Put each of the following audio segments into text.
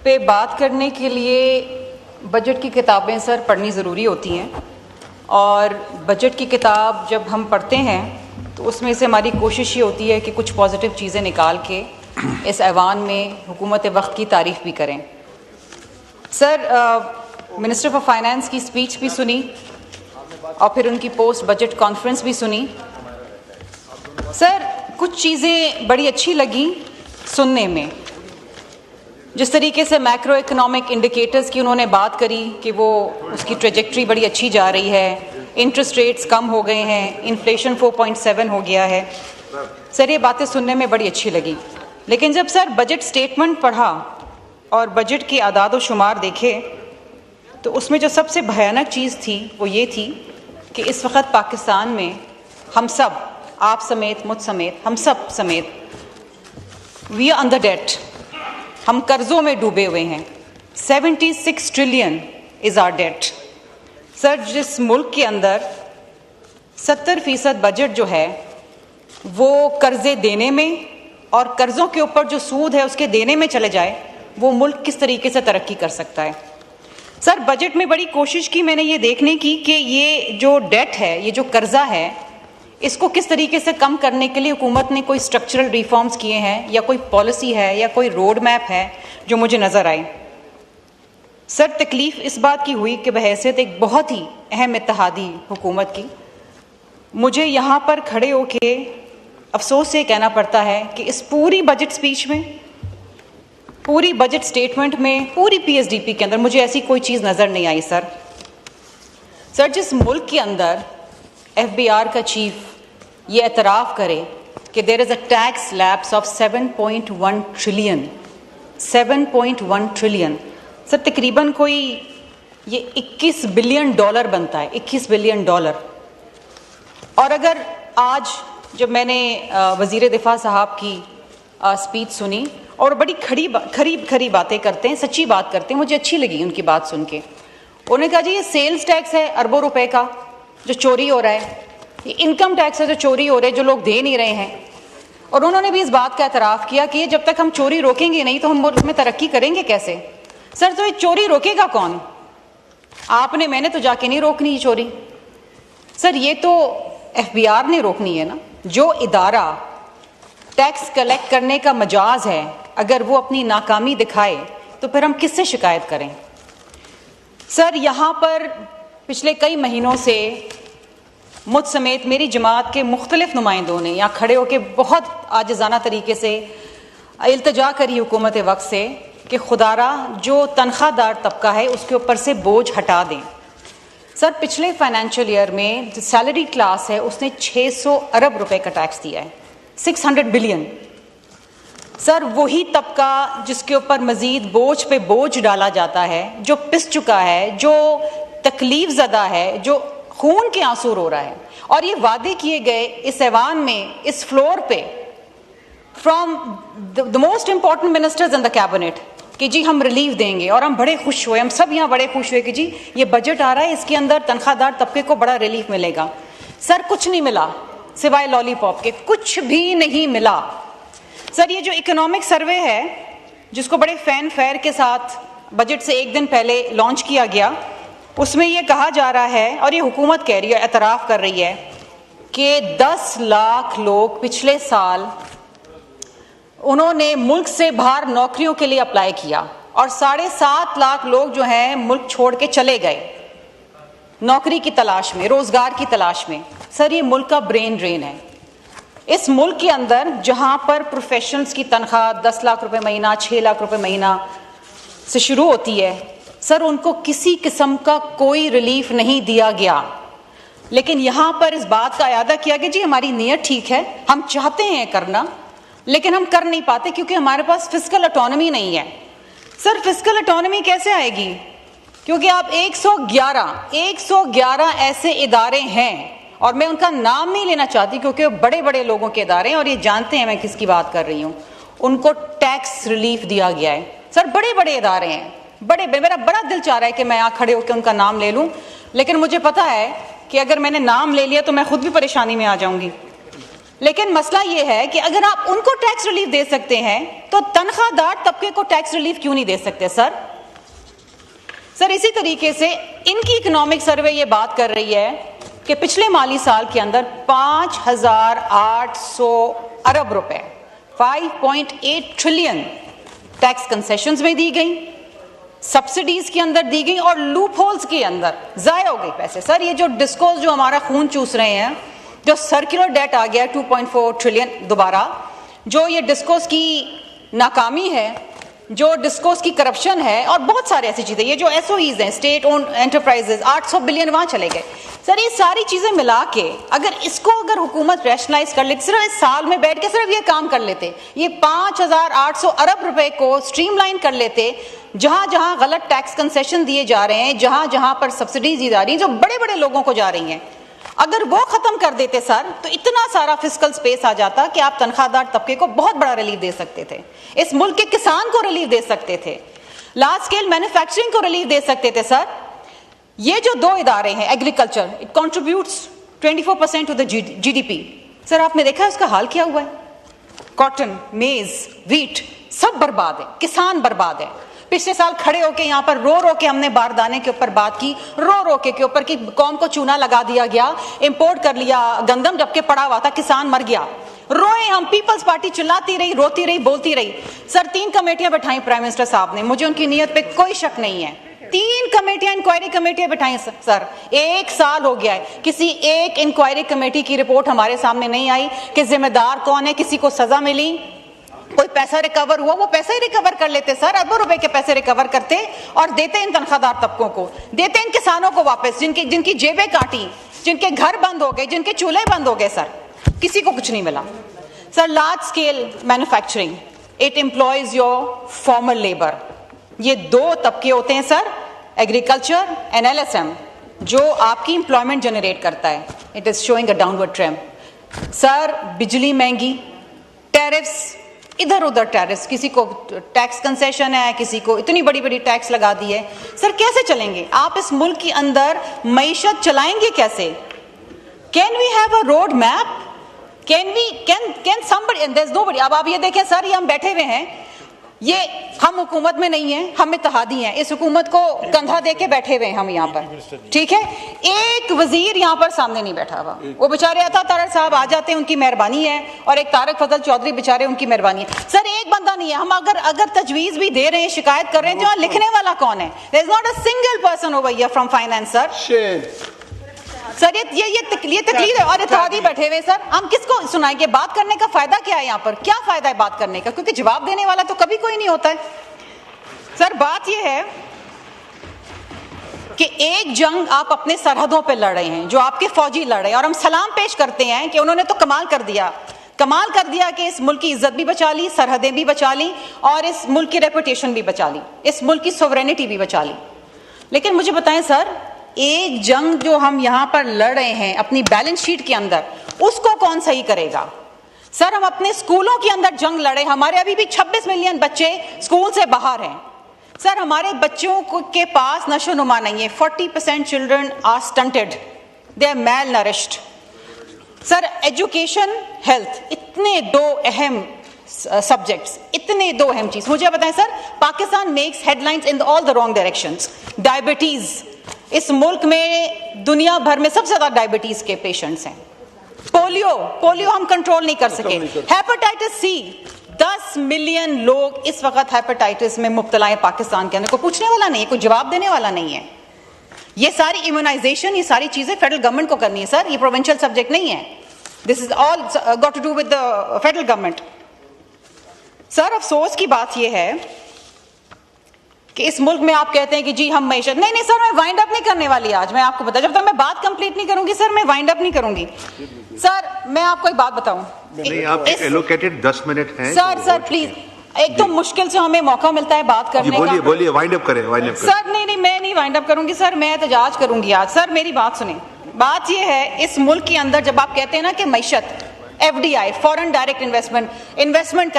पे बात करने के लिए बजट की किताबें सर पढ़नी ज़रूरी होती हैं, और बजट की किताब जब हम पढ़ते हैं तो उसमें से हमारी कोशिश ये होती है कि कुछ पॉजिटिव चीज़ें निकाल के इस ऐवान में हुकूमत वक्त की तारीफ़ भी करें। सर, मिनिस्टर फॉर फाइनेंस की स्पीच भी सुनी और फिर उनकी पोस्ट बजट कॉन्फ्रेंस भी सुनी। सर, कुछ चीज़ें बड़ी अच्छी लगी सुनने में। जिस तरीके से मैक्रो इकोनॉमिक इंडिकेटर्स की उन्होंने बात करी कि वो उसकी ट्रेजेक्ट्री बड़ी अच्छी जा रही है, इंटरेस्ट रेट्स कम हो गए हैं, इन्फ्लेशन 4.7 हो गया है। सर, ये बातें सुनने में बड़ी अच्छी लगी, लेकिन जब सर बजट स्टेटमेंट पढ़ा और बजट की आदाद व शुमार देखे तो उसमें जो सबसे भयानक चीज़ थी वो ये थी कि इस वक्त पाकिस्तान में हम सब, आप समेत, मुझ समेत, हम सब समेत, वी आर अंडर डेट, हम कर्जों में डूबे हुए हैं। 76 trillion is our debt. Sir, जिस मुल्क के अंदर 70% बजट जो है वो कर्जे देने में और कर्जों के ऊपर जो सूद है उसके देने में चले जाए, वो मुल्क किस तरीके से तरक्की कर सकता है। सर, बजट में बड़ी कोशिश की मैंने ये देखने की कि ये जो डेट है, ये जो कर्जा है, इसको किस तरीके से कम करने के लिए हुकूमत ने कोई स्ट्रक्चरल रिफॉर्म्स किए हैं या कोई पॉलिसी है या कोई रोड मैप है जो मुझे नज़र आए। सर, तकलीफ़ इस बात की हुई कि बहैसियत एक बहुत ही अहम इत्तेहादी हुकूमत की मुझे यहाँ पर खड़े होके अफसोस से कहना पड़ता है कि इस पूरी बजट स्पीच में, पूरी बजट स्टेटमेंट में, पूरी PSDP के अंदर मुझे ऐसी कोई चीज़ नज़र नहीं आई। सर, जिस मुल्क के अंदर FBR का चीफ ये एतराफ़ करे कि there is a tax lapse of 7.1 trillion, 7.1 trillion, sir तकरीबन कोई ये 21 बिलियन डॉलर बनता है, 21 बिलियन डॉलर। और अगर आज जब मैंने वज़ीर दिफा साहब की स्पीच सुनी और बड़ी खरी बातें करते हैं, सच्ची बात करते हैं, मुझे अच्छी लगी उनकी बात सुन के। उन्होंने कहा जी ये सेल्स टैक्स है अरबों रुपए का जो चोरी हो रहा है, ये इनकम टैक्स है जो चोरी हो रहे हैं, जो लोग दे नहीं रहे हैं। और उन्होंने भी इस बात का एतराफ़ किया कि जब तक हम चोरी रोकेंगे नहीं तो हम मुल्क में तरक्की करेंगे कैसे। सर, तो ये चोरी रोकेगा कौन? आपने, मैंने तो जाके नहीं रोकनी ये चोरी। सर, ये तो FBR ने रोकनी है ना। जो इदारा टैक्स कलेक्ट करने का मजाज है, अगर वो अपनी नाकामी दिखाए तो फिर हम किससे शिकायत करें। सर, यहाँ पर पिछले कई महीनों से मुझ समेत मेरी जमात के मुख्तलिफ नुमाइंदों ने यहाँ खड़े होकर बहुत आजिज़ाना तरीके से इल्तिजा करी हुकूमत वक्त से कि खुदारा जो तनख्वाहदार तबका है उसके ऊपर से बोझ हटा दें। सर, पिछले फाइनेंशियल ईयर में जो सैलरी क्लास है उसने 600 अरब रुपए का टैक्स दिया है, 600 बिलियन। सर, वही तबका जिसके ऊपर मजीद बोझ पे बोझ डाला जाता है, जो पिस चुका है, जो तकलीफ ज़दा है, जो खून के आंसू रो रहा है। और ये वादे किए गए इस ऐवान में, इस फ्लोर पे, from the most important ministers in the cabinet कि जी हम रिलीफ देंगे, और हम बड़े खुश हुए, हम सब यहाँ बड़े खुश हुए कि जी ये बजट आ रहा है, इसके अंदर तनख्वाहदार तबके को बड़ा रिलीफ मिलेगा। सर, कुछ नहीं मिला सिवाय लॉलीपॉप के, कुछ भी नहीं मिला। सर, ये जो इकोनॉमिक सर्वे है जिसको बड़े फैन फेयर के साथ बजट से एक दिन पहले लॉन्च किया गया, उसमें ये कहा जा रहा है और ये हुकूमत कह रही है, एतराफ़ कर रही है कि 10 लाख लोग पिछले साल उन्होंने मुल्क से बाहर नौकरियों के लिए अप्लाई किया और 7.5 लाख लोग जो हैं मुल्क छोड़ के चले गए नौकरी की तलाश में, रोज़गार की तलाश में। सर, ये मुल्क का ब्रेन ड्रेन है। इस मुल्क के अंदर जहाँ पर प्रोफेशनल्स की तनख्वाह 10 लाख रुपए महीना, 6 लाख रुपए महीना से शुरू होती है, सर उनको किसी किस्म का कोई रिलीफ नहीं दिया गया। लेकिन यहाँ पर इस बात का अयादा किया कि जी हमारी नीयत ठीक है, हम चाहते हैं करना, लेकिन हम कर नहीं पाते क्योंकि हमारे पास फिस्कल ऑटोनॉमी नहीं है। सर, फिस्कल ऑटोनॉमी कैसे आएगी? क्योंकि आप 111 ऐसे इदारे हैं, और मैं उनका नाम नहीं लेना चाहती क्योंकि वो बड़े बड़े लोगों के इदारे हैं और ये जानते हैं मैं किसकी बात कर रही हूँ, उनको टैक्स रिलीफ दिया गया है। सर, बड़े बड़े इदारे हैं, मेरा बड़ा दिल चाह रहा है कि मैं यहाँ खड़े होकर उनका नाम ले लूँ, लेकिन मुझे पता है कि अगर मैंने नाम ले लिया तो मैं खुद भी परेशानी में आ जाऊंगी। लेकिन मसला ये है कि अगर आप उनको टैक्स रिलीफ दे सकते हैं तो तनख्वाहदार तबके को टैक्स रिलीफ क्यों नहीं दे सकते सर? सर इसी तरीके से इनकी इकोनॉमिक सर्वे ये बात कर रही है कि पिछले माली साल के अंदर 5,800 अरब रुपए 5.8 ट्रिलियन टैक्स कंसेशंस में दी गई, सब्सिडीज के अंदर दी गई और लूप होल्स के अंदर जाया हो गए पैसे। सर ये जो डिस्कोस जो हमारा खून चूस रहे हैं, जो सर्कुलर डेट आ गया 2.4 ट्रिलियन दोबारा, जो ये डिस्कोस की नाकामी है, जो डिस्कोस की करप्शन है और बहुत सारे ऐसी चीजें, ये जो एसओईज हैं स्टेट ओन्ड एंटरप्राइजेस 800 बिलियन वहां चले गए। सर ये सारी चीजें मिला के अगर हुकूमत रैशनलाइज कर लेती, सिर्फ इस साल में बैठ के सिर्फ ये काम कर लेते, ये 5,800 अरब रुपए को स्ट्रीमलाइन कर लेते, जहां जहां गलत टैक्स कंसेशन दिए जा रहे हैं, जहां जहां पर सब्सिडीज दी जा रही हैं जो बड़े बड़े लोगों को जा रही हैं, अगर वो खत्म कर देते सर तो इतना सारा फिस्कल स्पेस आ जाता कि आप तनख्वाहदार तबके को बहुत बड़ा रिलीफ दे सकते थे, इस मुल्क के किसान को रिलीफ दे सकते थे, लार्ज स्केल मैन्युफैक्चरिंग को रिलीफ दे सकते थे। सर ये जो दो इदारे हैं, agriculture it contributes 24% to the GDP, sir आपने देखा है उसका हाल क्या हुआ है? कॉटन, मेज, व्हीट सब बर्बाद है, किसान बर्बाद है। पिछले साल खड़े होके यहाँ पर रो के हमने बारदाने के ऊपर बात की, रो के ऊपर कि कौम को चूना लगा दिया गया, इंपोर्ट कर लिया गंदम जबकि पड़ा हुआ था, किसान मर गया, रोए हम, पीपल्स पार्टी चिल्लाती रही, रोती रही, बोलती रही। सर 3 कमेटियां बैठाई प्राइम मिनिस्टर साहब ने, मुझे उनकी नीयत पे कोई शक नहीं है, 3 कमेटियां, इंक्वायरी कमेटियां बैठाई सर, 1 साल हो गया है, किसी एक इंक्वायरी कमेटी की रिपोर्ट हमारे सामने नहीं आई कि जिम्मेदार कौन है, किसी को सजा मिली, कोई पैसा रिकवर हुआ। वो पैसा ही रिकवर कर लेते सर, अरबों रुपए के पैसे रिकवर करते और देते इन तनख्वाहदार तबकों को, देते इन किसानों को वापस, जिनकी जेबें काटी, जिनके घर बंद हो गए, जिनके चूल्हे बंद हो गए। सर किसी को कुछ नहीं मिला। Sir large scale manufacturing it employees your formal labour, ये 2 तबके होते हैं सर, एग्रीकल्चर एंड LSM, जो आपकी एम्प्लॉयमेंट जनरेट करता है। It is showing a downward trend. Sir बिजली महंगी, टैरिफ्स इधर उधर, टैरिफ्स, किसी को टैक्स कंसेशन है, किसी को इतनी बड़ी बड़ी टैक्स लगा दी है। सर कैसे चलेंगे आप इस मुल्क के अंदर, मईशत चलाएंगे कैसे? Can we have a road map? Can somebody, and there's nobody। अब आप ये देखें सर, ये हम बैठे हुए हैं, ये हम हुकूमत में नहीं है, हम इत्तेहादी हैं, इस हुकूमत को कंधा दे के बैठे हुए हैं हम यहाँ पर, ठीक है। एक वजीर यहाँ पर सामने नहीं बैठा हुआ, वो बेचारे अता तारड़ साहब आ जाते हैं, उनकी मेहरबानी है, और एक तारक फजल चौधरी बेचारे, उनकी मेहरबानी है। सर एक बंदा नहीं है, हम अगर तजवीज भी दे रहे हैं, शिकायत कर रहे हैं, जो लिखने वाला कौन है? There is not a single person over here from finance sir. Sir ये तकलीफ है और इत्तेहादी बैठे हुए। सर हम किसको सुनाएंगे? बात करने का फायदा क्या है यहाँ पर? क्या फायदा है बात करने का? क्योंकि जवाब देने वाला तो कभी कोई नहीं होता है। सर बात ये है कि एक जंग आप अपने सरहदों पे लड़ रहे हैं, जो आपके फौजी लड़ रहे हैं, और हम सलाम पेश करते हैं कि उन्होंने तो कमाल कर दिया कि इस मुल्क की इज्जत भी बचा ली, सरहदें भी बचा ली, और इस मुल्क की रेपुटेशन भी बचा ली, इस मुल्क की सोवरेनिटी भी बचा ली। लेकिन मुझे बताएं सर, एक जंग जो हम यहां पर लड़ रहे हैं अपनी बैलेंस शीट के अंदर, उसको कौन सही करेगा? सर हम अपने स्कूलों के अंदर जंग लड़े, हमारे अभी भी 26 मिलियन बच्चे स्कूल से बाहर हैं। सर हमारे बच्चों के पास नशोनुमा नहीं है, 40% children are stunted, they are malnourished. Sir education, health, इतने 2 अहम सब्जेक्ट्स, इतने 2 अहम चीज। मुझे बताएं sir, Pakistan makes headlines in all the wrong directions. Diabetes, इस मुल्क में दुनिया भर में सबसे ज्यादा डायबिटीज के पेशेंट्स हैं। पोलियो हम कंट्रोल नहीं कर सके। हेपेटाइटिस सी, 10 मिलियन लोग इस वक्त हेपेटाइटिस में मुब्तला है पाकिस्तान के अंदर, कोई पूछने वाला नहीं है, कोई जवाब देने वाला नहीं है। ये सारी इम्यूनाइजेशन, ये सारी चीजें फेडरल गवर्नमेंट को करनी है सर, ये प्रोविंशियल सब्जेक्ट नहीं है। This is all got to do with the federal government. Sir अफसोस की बात यह है कि इस मुल्क में आप कहते हैं कि जी हम मईशत, नहीं सर मैं वाइंड अप नहीं करने वाली आज, मैं आपको बता, जब तक मैं बात कंप्लीट नहीं करूंगी सर मैं वाइंड अप नहीं करूंगी। सर मैं आपको एक बात बताऊं, नहीं आप एलोकेटेड 10 मिनट हैं सर प्लीज, एक तो मुश्किल से हमें मौका मिलता है बात करने का। बोलिए वाइंड अप करें। सर नहीं मैं नहीं वाइंड अप करूंगी सर, मैं एहतजाज करूंगी आज। सर मेरी बात सुने, बात यह है इस मुल्क के अंदर जब आप कहते हैं ना कि मईशत, FDI फॉरेन डायरेक्ट इन्वेस्टमेंट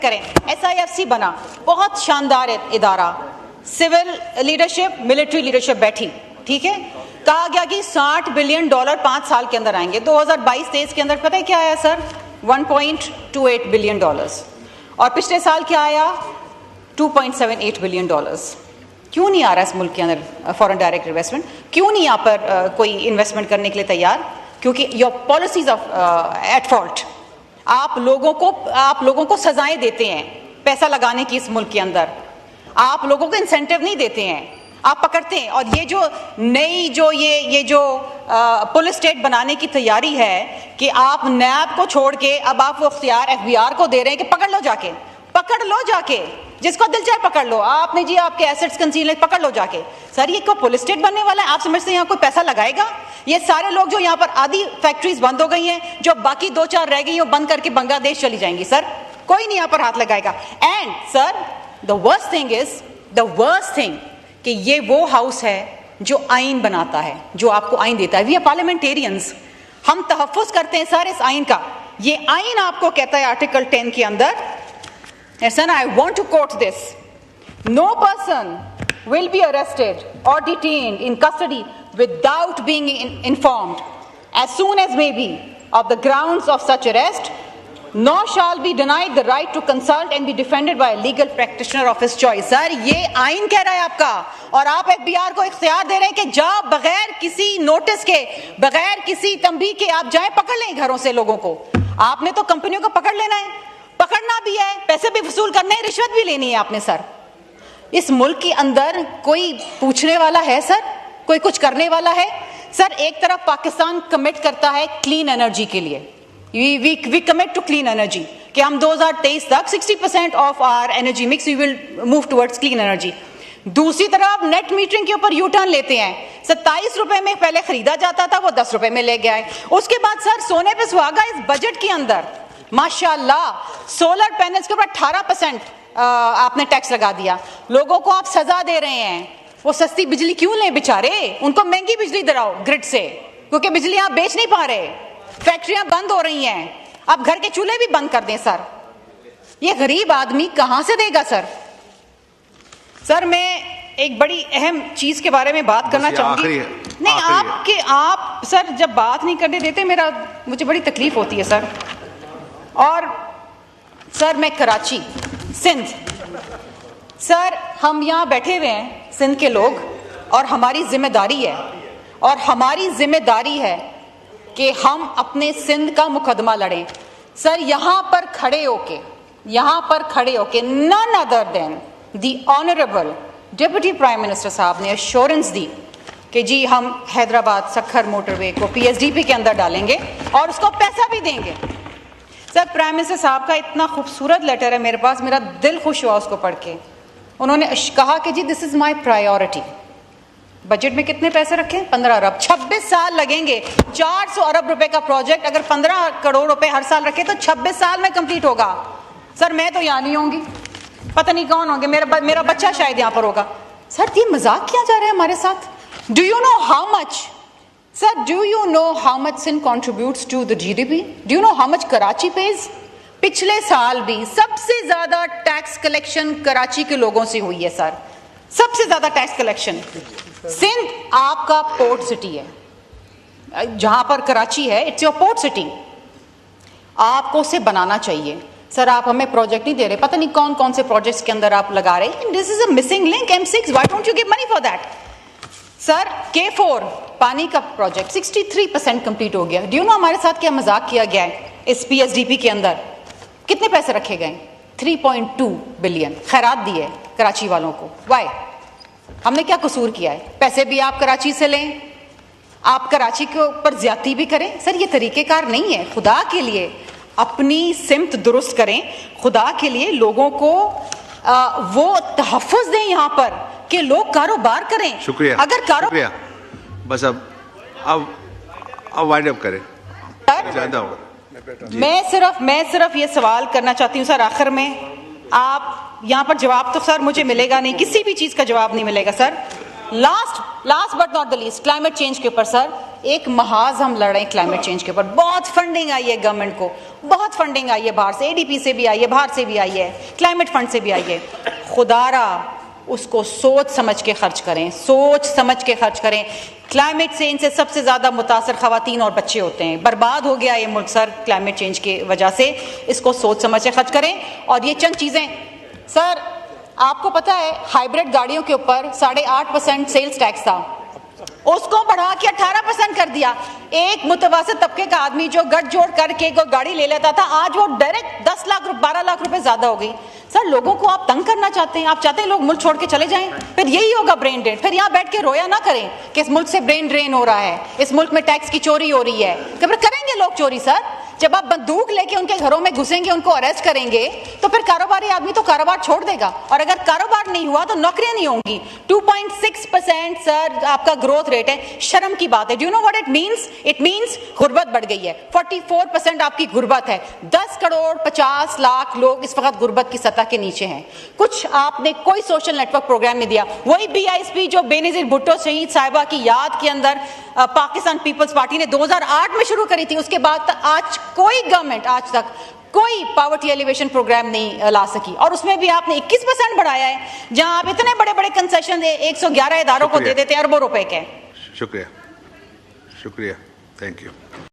करें, SIFC बना, बहुत शानदार इदारा, सिविल लीडरशिप, मिलिट्री लीडरशिप बैठी, ठीक है। कहा गया कि $60 बिलियन 5 साल के अंदर आएंगे। 2022-23 के अंदर पता है क्या आया सर? $1.28 बिलियन। और पिछले साल क्या आया? $2.78 बिलियन। क्यों नहीं आ रहा इस मुल्क के अंदर फॉरेन डायरेक्ट इन्वेस्टमेंट? क्यों नहीं यहाँ पर कोई इन्वेस्टमेंट करने के लिए तैयार? क्योंकि your policies of at fault. आप लोगों को सजाएं देते हैं पैसा लगाने की इस मुल्क के अंदर, आप लोगों को इंसेंटिव नहीं देते हैं, आप पकड़ते हैं। और ये जो नई पुलिस स्टेट बनाने की तैयारी है कि आप नैब को छोड़ के अब आप वो इख्तियार FBI को दे रहे हैं कि पकड़ लो जाके जिसको दिल चाहे पकड़ लो। आपने जी आपके एसेट्स कंसील पकड़ लो जाके। सर ये क्या पुलिस स्टेट बनने वाला है? आप समझते हैं यहाँ कोई पैसा लगाएगा? ये सारे लोग जो यहाँ पर आधी फैक्ट्रीज बंद हो गई हैं, जो बाकी 2-4 रह गई हैं, वो बंद करके बांग्लादेश चली जाएंगी। सर कोई नहीं यहाँ पर हाथ लगाएगा। And sir the worst thing कि ये वो हाउस है जो आइन बनाता है, जो आपको आइन देता है। वी आर पार्लियामेंटेरियंस, हम तहफ़्फ़ुज़ करते हैं सर इस आइन का। ये आइन आपको कहता है आर्टिकल 10 के अंदर, and I want to quote this: no person will be arrested or detained in custody without being informed as soon as may be of the grounds of such arrest, nor shall be denied the right to consult and be defended by a legal practitioner of his choice। Sir ये आइन कह रहा है आपका, और आप FBI को इख्तियार दे रहे हैं कि जाओ बगैर किसी नोटिस के, बगैर किसी तंबीह के आप जाएं, पकड़ लें घरों से लोगों को। आपने तो कंपनियों को पकड़ लेना है, पकड़ना भी है, पैसे भी वसूल करने हैं, रिश्वत भी लेनी है आपने। सर इस मुल्क के अंदर कोई पूछने वाला है सर? कोई कुछ करने वाला है? सर एक तरफ पाकिस्तान कमिट करता है क्लीन एनर्जी के लिए, we commit to clean energy कि हम 2023 तक 60% of our energy mix we will move towards clean energy. दूसरी तरफ नेट मीटरिंग के ऊपर यू टर्न लेते हैं। 27 रुपए में पहले खरीदा जाता था, वो 10 रुपए में ले गया है। उसके बाद सर सोने पे सुहागा इस बजट के अंदर माशाल्लाह सोलर पैनल्स के ऊपर 18% आपने टैक्स लगा दिया। लोगों को आप सजा दे रहे हैं। वो सस्ती बिजली क्यों लें बेचारे? उनको महंगी बिजली दिलाओ ग्रिड से, क्योंकि बिजली आप बेच नहीं पा रहे, फैक्ट्रियां बंद हो रही हैं। आप घर के चूल्हे भी बंद कर दें सर, ये गरीब आदमी कहां से देगा सर? सर मैं एक बड़ी अहम चीज के बारे में बात करना चाहूंगी। नहीं आप सर जब बात नहीं करने देते मुझे बड़ी तकलीफ होती है सर। और सर मैं कराची सिंध, सर हम यहाँ बैठे हुए हैं सिंध के लोग, और हमारी जिम्मेदारी है कि हम अपने सिंध का मुकदमा लड़ें। सर यहाँ पर खड़े होके none other than the honourable deputy prime minister साहब ने एश्योरेंस दी कि जी हम हैदराबाद सखर मोटरवे को PSDP के अंदर डालेंगे और उसको पैसा भी देंगे। सर प्राइम मिनिस्टर साहब का इतना खूबसूरत लेटर है मेरे पास, मेरा दिल खुश हुआ उसको पढ़ के। उन्होंने कहा कि जी this is my priority. Budget में कितने पैसे रखें? 15 अरब। 26 साल लगेंगे। 400 अरब रुपए का प्रोजेक्ट अगर 15 करोड़ रुपए हर साल रखे तो 26 साल में कंप्लीट होगा। सर मैं तो यहाँ नहीं होंगी, पता नहीं कौन होंगे, मेरा बच्चा शायद यहाँ पर होगा। सर ये मजाक किया जा रहा है हमारे साथ। Do you know how much Sir, do you know how much Sindh contributes to the GDP? Do you know how much Karachi pays? पिछले साल भी सबसे ज्यादा टैक्स कलेक्शन कराची के लोगों से हुई है सर, सबसे ज्यादा टैक्स कलेक्शन। सिंध आपका पोर्ट सिटी है, जहां पर कराची है इट्स योर पोर्ट सिटी, आपको उसे बनाना चाहिए। सर आप हमें प्रोजेक्ट नहीं दे रहे, पता नहीं कौन कौन से प्रोजेक्ट्स के अंदर आप लगा रहे। This is a missing link M6, why don't you give money for that? Sir K4 पानी का प्रोजेक्ट 63% कंप्लीट हो गया। डू यू नो हमारे साथ क्या मजाक किया गया है इस PSDP के अंदर? कितने पैसे रखे गए? 3.2 बिलियन खैरात दी है कराची वालों को। वाई? हमने क्या कसूर किया है? पैसे भी आप कराची से लें, आप कराची के ऊपर ज्यादती भी करें। सर ये तरीकेकार नहीं है। खुदा के लिए अपनी सिमत दुरुस्त करें, खुदा के लिए लोगों को वो तहफ़्फ़ुज़ दें यहाँ पर कि लोग कारोबार करें। शुक्रिया। अगर शुक्रिया। बस अब वाइंड अप करें, ज्यादा होगा। मैं सिर्फ ये सवाल करना चाहती हूँ सर आखिर में, आप यहाँ पर जवाब तो सर मुझे मिलेगा नहीं, किसी भी चीज का जवाब नहीं मिलेगा sir. Last but not the least, climate change के ऊपर सर एक महाज हम लड़ रहे हैं। क्लाइमेट चेंज के ऊपर बहुत फंडिंग आई है गवर्नमेंट को, बहुत फंडिंग आई है बाहर से, ADP से भी आई है, बाहर से भी आई है, क्लाइमेट फंड से भी आई है। खुदारा उसको सोच समझ के खर्च करें, सोच समझ के खर्च करें। क्लाइमेट चेंज से सबसे ज़्यादा मुतासर ख़वातीन और बच्चे होते हैं। बर्बाद हो गया ये मुल्क सर क्लाइमेट चेंज की वजह से। इसको सोच समझ के खर्च करें। और ये चंद चीज़ें सर, आपको पता है हाइब्रिड गाड़ियों के ऊपर 8.5% सेल्स टैक्स था, उसको बढ़ा के 18% कर दिया। एक मुतवसत तबके का आदमी जो गठजोड़ करके कोई गाड़ी ले लेता था, आज वो डायरेक्ट 10 लाख 12 लाख रुपए ज्यादा हो गई। सर, लोगों को आप तंग करना चाहते हैं, आप चाहते हैं लोग मुल्क छोड़ के चले जाएं, फिर यही होगा ब्रेन ड्रेन। फिर यहाँ बैठ के रोया ना करें कि इस मुल्क से ब्रेन ड्रेन हो रहा है, इस मुल्क में टैक्स की चोरी हो रही है। तो फिर करेंगे लोग चोरी सर, जब आप बंदूक लेके उनके घरों में घुसेंगे, उनको अरेस्ट करेंगे, तो फिर कारोबारी आदमी तो कारोबार छोड़ देगा। और अगर कारोबार नहीं हुआ तो नौकरियां नहीं होंगी। 2.6% सर आपका ग्रोथ रेट है, शर्म की बात है। Do you know what it means? It means गुर्बत बढ़ गई है। 44% आपकी गुर्बत है। 10 करोड़ 50 लाख लोग इस वक्त गुर्बत की सतह के नीचे हैं। कुछ आपने कोई सोशल नेटवर्क प्रोग्राम नहीं दिया। वही BISP जो बेनजीर भुट्टो शहीद साहिबा की याद के अंदर पाकिस्तान पीपल्स पार्टी ने 2008 में शुरू करी थी, उसके बाद आज कोई गवर्नमेंट आज तक कोई पावर्टी एलिवेशन प्रोग्राम नहीं ला सकी। और उसमें भी आपने 21% बढ़ाया है, जहां आप इतने बड़े बड़े कंसेशन 111 इदारों को दे देते हैं अरबों रुपए के। शुक्रिया, शुक्रिया, थैंक यू।